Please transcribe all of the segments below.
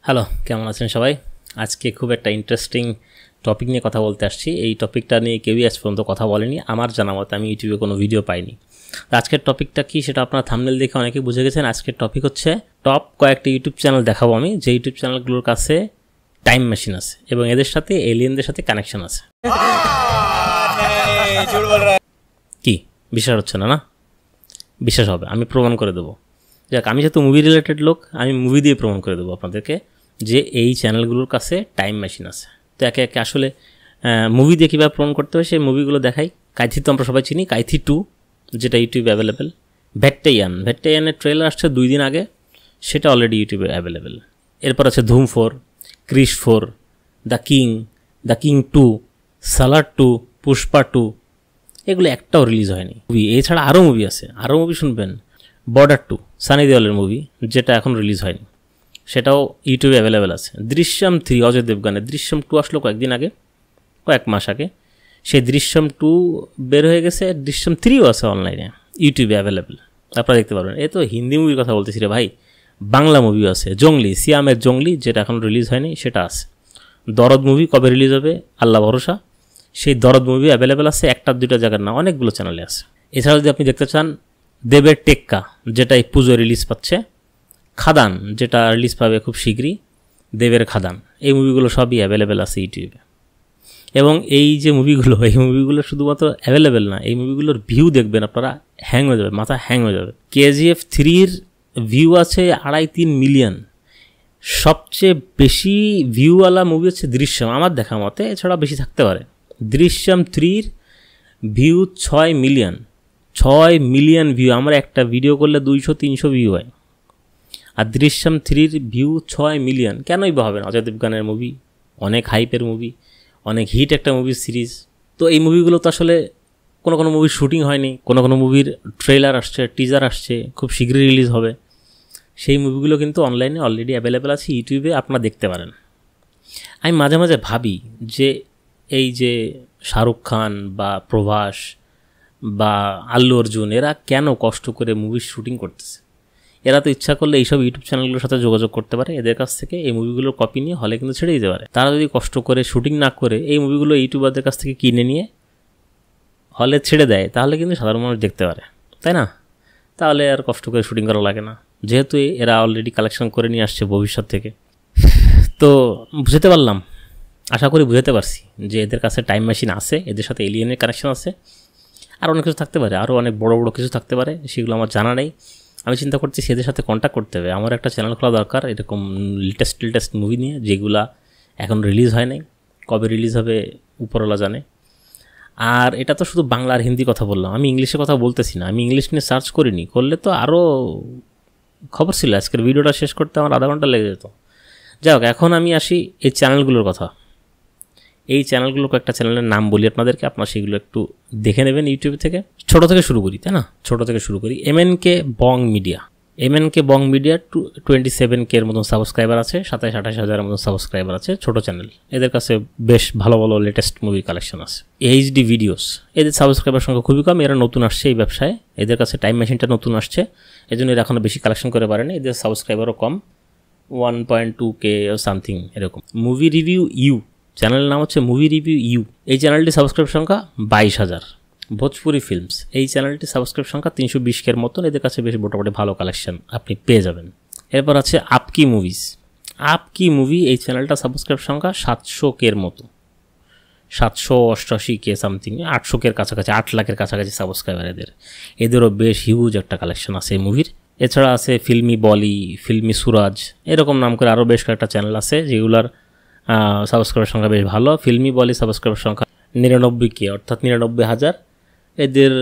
Hello, কেমন আছেন সবাই? আজকে খুব একটা ইন্টারেস্টিং টপিক নিয়ে কথা বলতে আসছি। এই টপিকটা নিয়ে কেউই আজ পর্যন্ত কথা বলেনি আমার জানা মতে, আমি ইউটিউবে কোনো ভিডিও পাইনি। তো আজকের টপিকটা কি সেটা আপনারা থাম্বনেল দেখে অনেকে বুঝে গেছেন। আজকের টপিক হচ্ছে টপ কয়েকটি ইউটিউব চ্যানেল দেখাবো আমি, যে ইউটিউব চ্যানেলগুলোর কাছে টাইম মেশিন আছে এবং এদের সাথে এলিয়েনদের সাথে কানেকশন আছে। কি বিশ্বাস হচ্ছে না? না বিশ্বাস হবে, আমি প্রমাণ করে দেবো। যাক, আমি যেহেতু মুভি রিলেটেড লোক, আমি মুভি দিয়ে প্রমাণ করে দেবো আপনাদেরকে যে এই চ্যানেলগুলোর কাছে টাইম মেশিন আছে। তো একে একে আসলে মুভি দিয়ে কীভাবে প্রমাণ করতে হয় সেই মুভিগুলো দেখাই। কাইথি তো আমরা সবাই চিনি, কাইথি 2 যেটা ইউটিউবে অ্যাভেলেবেল। ভেট্টাইয়ানের ট্রেলার আসছে 2 দিন আগে, সেটা অলরেডি ইউটিউবে অ্যাভেলেবেল। এরপর আছে ধুম 4, ক্রিশ 4, দ্য কিং 2, সালার 2, পুষ্পা 2, এগুলো একটাও রিলিজ হয়নি মুভি। এছাড়া আরও মুভি আছে, আরও মুভি শুনবেন। বর্ডার 2 সানি দেওয়ালের মুভি, যেটা এখন রিলিজ হয়নি, সেটাও ইউটিউবে অ্যাভেলেবেল আছে। দৃশ্যম 3 অজয় দেবগানের, দৃশ্যম 2 আসলো কয়েকদিন আগে, কয়েক মাস আগে। সেই দৃশ্যম 2 বের হয়ে গেছে, দৃশ্যম 3ও আছে অনলাইনে ইউটিউবে অ্যাভেলেবেল, আপনারা দেখতে পারবেন। এই তো হিন্দি মুভির কথা বলতেছি রে ভাই, বাংলা মুভিও আছে। জঙ্গলি, সিয়ামের জঙ্গলি, যেটা এখন রিলিজ হয়নি, সেটা আছে। দরদ মুভি কবে রিলিজ হবে আল্লাহ ভরসা। সেই দরদ মুভি অ্যাভেলেবেল আছে, একটা দুইটা জায়গার না, অনেকগুলো চ্যানেলে আছে। এছাড়া যদি আপনি দেখতে চান দেবের টেক্কা, যেটা এই পুজো রিলিজ পাচ্ছে, খাদান যেটা রিলিজ পাবে খুব শীঘ্রই, দেবের খাদান, এই মুভিগুলো সবই অ্যাভেলেবেল আছে ইউটিউবে। এবং এই যে মুভিগুলো, এই মুভিগুলো শুধুমাত্র অ্যাভেলেবেল না, এই মুভিগুলোর ভিউ দেখবেন আপনারা, হ্যাং হয়ে যাবে, মাথা হ্যাং হয়ে যাবে। KGF 3-র ভিউ আছে 2.5-3 মিলিয়ন। সবচেয়ে বেশি ভিউওয়ালা মুভি হচ্ছে দৃশ্যম আমার দেখা মতে, এছাড়া বেশি থাকতে পারে। দৃশ্যম 3-র ভিউ 6 মিলিয়ন। 6 million view. আমরা একটা ভিডিও করলে 200-300 ভিউ হয়, আর দৃশ্যম 3-র ভিউ 6 মিলিয়ন। কেনই বা হবে না? অজয় দেবগানের মুভি, অনেক হাইপের মুভি, অনেক হিট একটা মুভির সিরিজ। তো এই মুভিগুলো তো আসলে কোনো মুভির শুটিং হয়নি, কোনো মুভির ট্রেলার আসছে, টিজার আসছে, খুব শীঘ্রই রিলিজ হবে। সেই মুভিগুলো কিন্তু অনলাইনে অলরেডি অ্যাভেলেবেল আছে, ইউটিউবে আপনারা দেখতে পারেন। আমি মাঝে মাঝে ভাবি যে এই যে শাহরুখ খান বা প্রভাস বা আল্লু অর্জুন, এরা কেন কষ্ট করে মুভির শুটিং করতেছে? এরা তো ইচ্ছা করলে এইসব ইউটিউব চ্যানেলগুলোর সাথে যোগাযোগ করতে পারে, এদের কাছ থেকে এই মুভিগুলোর কপি নিয়ে হলে কিন্তু ছেড়ে দিতে পারে। তারা যদি কষ্ট করে শুটিং না করে এই মুভিগুলো ইউটিউবারদের কাছ থেকে কিনে নিয়ে হলে ছেড়ে দেয়, তাহলে কিন্তু সাধারণ মানুষ দেখতে পারে, তাই না? তাহলে আর কষ্ট করে শুটিং করা লাগে না, যেহেতু এরা অলরেডি কালেকশন করে নিয়ে আসছে ভবিষ্যৎ থেকে। তো বুঝতে পারলাম, আশা করি বুঝতে পারছি যে এদের কাছে টাইম মেশিন আছে, এদের সাথে এলিয়েনের কানেকশন আছে, আর অনেক কিছু থাকতে পারে, আরও অনেক বড় বড় কিছু থাকতে পারে, সেগুলো আমার জানা নেই। আমি চিন্তা করছি এদের সাথে কন্ট্যাক্ট করতে হবে। আমার একটা চ্যানেল খোলা দরকার এরকম লেটেস্ট মুভি নিয়ে, যেগুলা এখন রিলিজ হয় নাই, কবে রিলিজ হবে উপরওয়ালা জানে। আর এটা তো শুধু বাংলা আর হিন্দি কথা বললাম, আমি ইংলিশে কথা বলতেছি না। আমি ইংলিশ নিয়ে সার্চ করিনি, করলে তো আরও খবর ছিল। আজকের ভিডিওটা শেষ করতে আমার আধা ঘন্টা লেগে যেত। যাই হোক, এখন আমি আসি এই চ্যানেলগুলোর কথা। এই চ্যানেলগুলো কয়েকটা চ্যানেলের নাম বলি আপনাদেরকে, আপনারা সেগুলো একটু দেখে নেবেন ইউটিউব থেকে। ছোটো থেকে শুরু করি, তাই না? ছোটো থেকে শুরু করি। MNK বং মিডিয়া। MNK বং মিডিয়া 27K এর মতন সাবস্ক্রাইবার আছে, 27-28 মতন সাবস্ক্রাইবার আছে, ছোটো চ্যানেল। এদের কাছে বেশ ভালো ভালো লেটেস্ট মুভি কালেকশন আছে। HD ভিডিওস, এদের সাবস্ক্রাইবার সংখ্যা খুবই কম, এরা নতুন আসছে এই ব্যবসায়, এদের কাছে টাইম মেশিনটা নতুন আসছে, এই জন্য এরা এখনও বেশি কালেকশন করে পারেনি, এদের সাবস্ক্রাইবারও কম, 1.2K সামথিং এরকম। মুভি রিভিউ ইউ, চ্যানেলের নাম হচ্ছে মুভি রিভিউ ইউ। এই চ্যানেলটি সাবস্ক্রাইব সংখ্যা 22,000। ভোজপুরি ফিল্মস, এই চ্যানেলটি সাবস্ক্রাইব সংখ্যা 320K এর মতন, এদের কাছে বেশ মোটামুটি ভালো কালেকশন আপনি পেয়ে যাবেন। এরপর আছে আপকি মুভিজ। আপকি মুভি, এই চ্যানেলটা সাবস্ক্রাইব সংখ্যা 700K এর মতো, 788K সামথিং, 800K এর কাছাকাছি, 8 লাখের কাছাকাছি সাবস্ক্রাইবার এদেরও বেশ হিউজ একটা কালেকশন আছে এই মুভির। এছাড়া আছে ফিল্মি বলি, ফিল্মি সুরাজ, এরকম নাম করে আরও বেশ কয়েকটা চ্যানেল আছে যেগুলোর সাবস্ক্রাইবার সংখ্যা বেশ ভালো। ফিল্মি বলি সাবস্ক্রাইবার সংখ্যা 99K, অর্থাৎ 99,000। এদের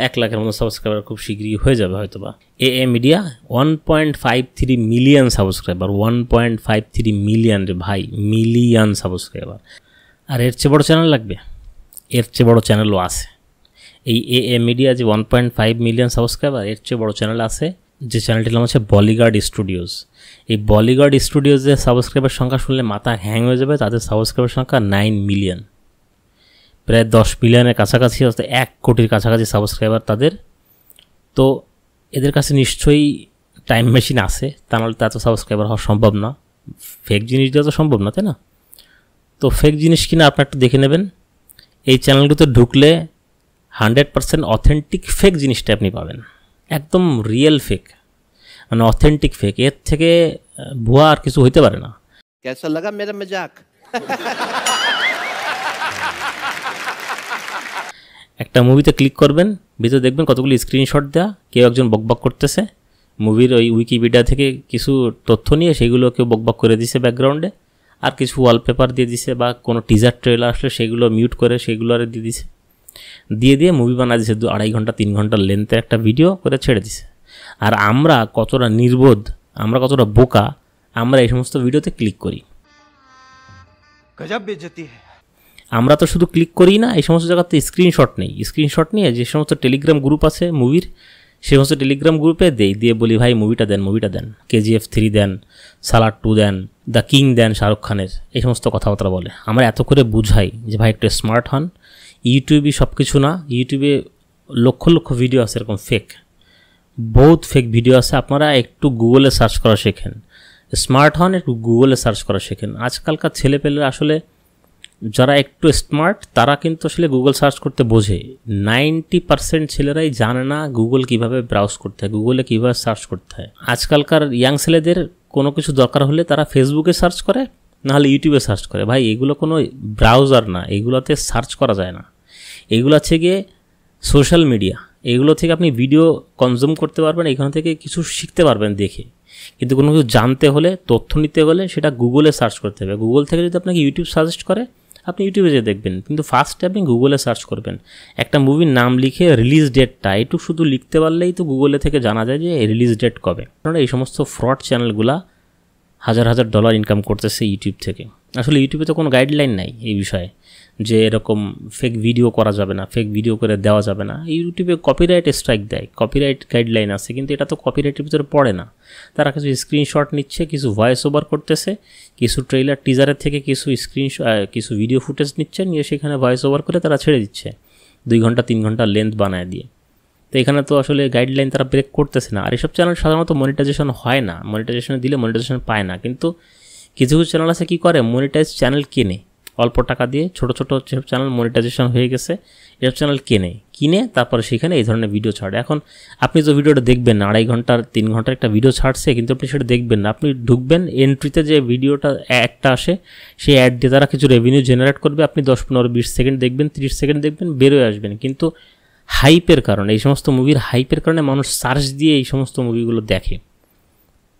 1 লাখের মতো সাবস্ক্রাইবার খুব শীঘ্রই হয়ে যাবে হয়তোবা। AA media 1.53 million subscriber, 1.53 million রে ভাই, মিলিয়ন সাবস্ক্রাইবার। আর এর চেয়ে বড় চ্যানেল লাগবে? এর চেয়ে বড় চ্যানেলও আছে। এই AA মিডিয়া যে 1.5 মিলিয়ন সাবস্ক্রাইবার, এর চেয়ে বড় চ্যানেল আছে, যে চ্যানেলটির নাম হচ্ছে বলিগার্ড স্টুডিওজ। এই বলিগার্ড স্টুডিওজের সাবস্ক্রাইবার সংখ্যা শুনলে মাথা হ্যাং হয়ে যাবে। তাদের সাবস্ক্রাইবার সংখ্যা 9 মিলিয়ন, প্রায় 10 মিলিয়নের কাছাকাছি, অর্থাৎ 1 কোটির কাছাকাছি সাবস্ক্রাইবার তাদের। তো এদের কাছে নিশ্চয়ই টাইম মেশিন আছে, তা নাহলে তো এত সাবস্ক্রাইবার হওয়া সম্ভব না। ফেক জিনিস দেওয়া তো সম্ভব না, তাই না? তো ফেক জিনিস কিনা আপনি একটু দেখে নেবেন। এই চ্যানেলগুলোতে ঢুকলে 100% অথেন্টিক ফেক জিনিসটা আপনি পাবেন, একদম রিয়েল ফেক, মানে অথেন্টিক ফেক। এর থেকে ভুয়া আর কিছু হইতে পারে না। कैसा लगा मेरा मजाक? একটা মুভিতে ক্লিক করবেন, ভিতরে দেখবেন কতগুলো স্ক্রিনশট দেওয়া, কেউ একজন বকবক করতেছে, মুভির ওই উইকিপিডিয়া থেকে কিছু তথ্য নিয়ে সেগুলো কেউ বকবক করে দিছে ব্যাকগ্রাউন্ডে, আর কিছু ওয়ালপেপার দিয়ে দিছে, বা কোনো টিজার ট্রেলার আসলে সেগুলো মিউট করে সেগুলো আর দিয়ে দিছে, দিয়ে মুভি বানায় দিছে 2-2.5 ঘন্টা 3 ঘন্টার লেন্থের একটা ভিডিও করে ছেড়ে দিছে। আর আমরা কতটা নির্বোধ, আমরা কতটা বোকা, আমরা এই সমস্ত ভিডিওতে ক্লিক করি। गजब बेइज्जती है। আমরা তো শুধু ক্লিক করি না, এই সমস্ত জায়গাতে স্ক্রিনশট নেই, স্ক্রিনশট নিয়ে যে সমস্ত টেলিগ্রাম গ্রুপ আছে মুভির, সেই সমস্ত টেলিগ্রাম গ্রুপে দিয়ে বলি ভাই মুভিটা দেন, KGF 3 দেন, সালার 2 দেন, দ্য কিং দেন শাহরুখ খানের, এই সমস্ত কথাবার্তা বলে। আমরা এত করে বুঝাই যে ভাই একটু স্মার্ট হন, ইউটিউবই সব কিছু না, ইউটিউবে লক্ষ লক্ষ ভিডিও আছে এরকম ফেক, বহুত ফেক ভিডিও আছে। আপনারা একটু গুগলে সার্চ করা শেখেন, স্মার্ট হন, একটু গুগলে সার্চ করা শেখেন। আজকালকার ছেলেপেলে আসলে যারা একটু স্মার্ট তারা কিন্তু আসলে গুগল সার্চ করতে বোঝে। 90% ছেলেরাই জানে না গুগল কিভাবে ব্রাউজ করতে হয়, গুগলে কীভাবে সার্চ করতে হয়। আজকালকার ইয়াং ছেলেদের কোনো কিছু দরকার হলে তারা ফেসবুকে সার্চ করে, নাহলে ইউটিউবে সার্চ করে। ভাই এগুলো কোনো ব্রাউজার না, এগুলোতে সার্চ করা যায় না, এগুলো হচ্ছে গিয়ে সোশ্যাল মিডিয়া। এগুলো থেকে আপনি ভিডিও কনজিউম করতে পারবেন, এখান থেকে কিছু শিখতে পারবেন দেখে, কিন্তু কোনো কিছু জানতে হলে, তথ্য নিতে হলে সেটা গুগলে সার্চ করতে হবে। গুগল থেকে যদি আপনাকে ইউটিউব সাজেস্ট করে আপনি ইউটিউবে যেয়ে দেখবেন, কিন্তু ফার্স্টে আপনি গুগলে সার্চ করবেন। একটা মুভির নাম লিখে রিলিজ ডেটটা একটু শুধু লিখতে পারলেই তো গুগলে থেকে জানা যায় যে রিলিজ ডেট কবে। কারণ এই সমস্ত ফ্রড চ্যানেলগুলা $1000 ইনকাম করতেছে ইউটিউব থেকে। আসলে ইউটিউবে তো কোনো গাইডলাইন নাই এই বিষয়ে যে এরকম ফেক ভিডিও করা যাবে না, ফেক ভিডিও করে দেওয়া যাবে না। ইউটিউবে কপিরাইট স্ট্রাইক দেয়, কপিরাইট গাইডলাইন আছে, কিন্তু এটা তো কপিরাইটের ভিতরে পড়ে না। তারা কিছু স্ক্রিনশট নিচ্ছে, কিছু ভয়েস ওভার করতেছে, কিছু ট্রেলার টিজারের থেকে কিছু ভিডিও ফুটেজ নিচ্ছে, নিয়ে সেখানে ভয়েস ওভার করে তারা ছেড়ে দিচ্ছে 2 ঘন্টা 3 ঘন্টা লেন্থ বানায় দিয়ে। তো এখানে তো আসলে গাইডলাইন তারা ব্রেক করতেছে না। আর এসব চ্যানেল সাধারণত মনিটাইজেশন হয় না, মনিটাইজেশনে দিলে মনিটাইজেশন পায় না। কিন্তু কিছু কিছু চ্যানেল আছে কী করে, মনিটাইজ চ্যানেল কেনে অল্প টাকা দিয়ে, ছোটো যেসব চ্যানেল মনিটাইজেশন হয়ে গেছে এসব চ্যানেল কিনে তারপরে সেখানে এই ধরনের ভিডিও ছাড়ে। এখন আপনি তো ভিডিওটা দেখবেন না, 2.5 ঘন্টার 3 ঘন্টার একটা ভিডিও ছাড়ছে, কিন্তু আপনি সেটা দেখবেন না। আপনি ঢুকবেন, এন্ট্রিতে যে ভিডিওটা একটা আসে সেই অ্যাড দিয়ে তারা কিছু রেভিনিউ জেনারেট করবে, আপনি 10, 15, 20 সেকেন্ড দেখবেন, 30 সেকেন্ড দেখবেন, বেরোয় আসবেন। কিন্তু হাইপের কারণে, এই সমস্ত মুভির হাইপের কারণে মানুষ সার্চ দিয়ে এই সমস্ত মুভিগুলো দেখে,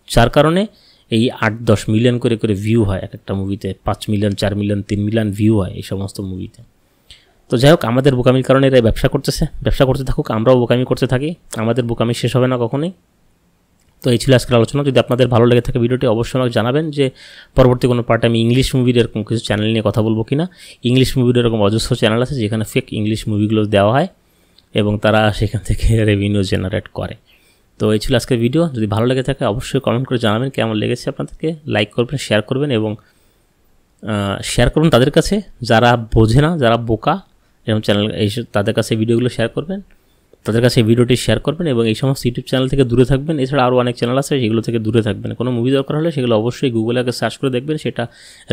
যার কারণে এই 8-10 মিলিয়ন করে ভিউ হয় এক একটা মুভিতে, 5 মিলিয়ন 4 মিলিয়ন 3 মিলিয়ন ভিউ হয় এই সমস্ত মুভিতে। তো যাই হোক, আমাদের বোকামির কারণে এরা ব্যবসা করতে থাকুক, আমরাও বোকামি করতে থাকি, আমাদের বোকামি শেষ হবে না কখনোই। তো এই ছিল আজকের আলোচনা। যদি আপনাদের ভালো লেগে থাকে ভিডিওটি অবশ্যই আমাকে জানাবেন যে পরবর্তী কোনো পার্টে আমি ইংলিশ মুভির এরকম কিছু চ্যানেল নিয়ে কথা বলবো কিনা। ইংলিশ মুভির এরকম অজস্র চ্যানেল আছে যেখানে ফেক ইংলিশ মুভিগুলো দেওয়া হয় এবং তারা সেখান থেকে রেভিনিউ জেনারেট করে। তো এই ছিল আজকের ভিডিও। যদি ভালো লেগে থাকে অবশ্যই কমেন্ট করে জানাবেন কেমন লেগেছে আপনাদেরকে, লাইক করবেন, শেয়ার করবেন, এবং শেয়ার করবেন তাদের কাছে যারা বোঝে না, যারা বোকা এরকম চ্যানেল, তাদের কাছে ভিডিওগুলো শেয়ার করবেন, তাদের কাছে ভিডিওটি শেয়ার করবেন, এবং এই সমস্ত ইউটিউব চ্যানেল থেকে দূরে থাকবেন। এছাড়া আরও অনেক চ্যানেল আছে সেগুলো থেকে দূরে থাকবেন। কোনো মুভি দরকার হলে সেগুলো অবশ্যই গুগলে আগে সার্চ করে দেখবেন সেটা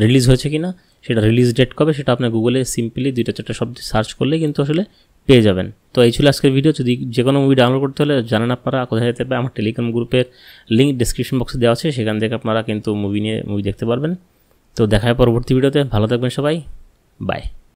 রিলিজ হয়েছে কিনা, সেটা রিলিজ ডেট কবে, সেটা আপনার গুগলে সিম্পলি 2-4 শব্দ সার্চ করলেই কিন্তু আসলে পেয়ে যাবেন। তো এই ছিল আজকের ভিডিও। যদি যে কোনো মুভি ডাউনলোড করতে হলে জানেন আপনারা কোথায় যেতে হবে, আমার টেলিগ্রাম গ্রুপের লিঙ্ক ডিসক্রিপশন বক্সে দেওয়া আছে, সেখান থেকে আপনারা কিন্তু মুভি দেখতে পারবেন। তো দেখা হয় পরবর্তী ভিডিওতে। ভালো থাকবেন সবাই, বাই।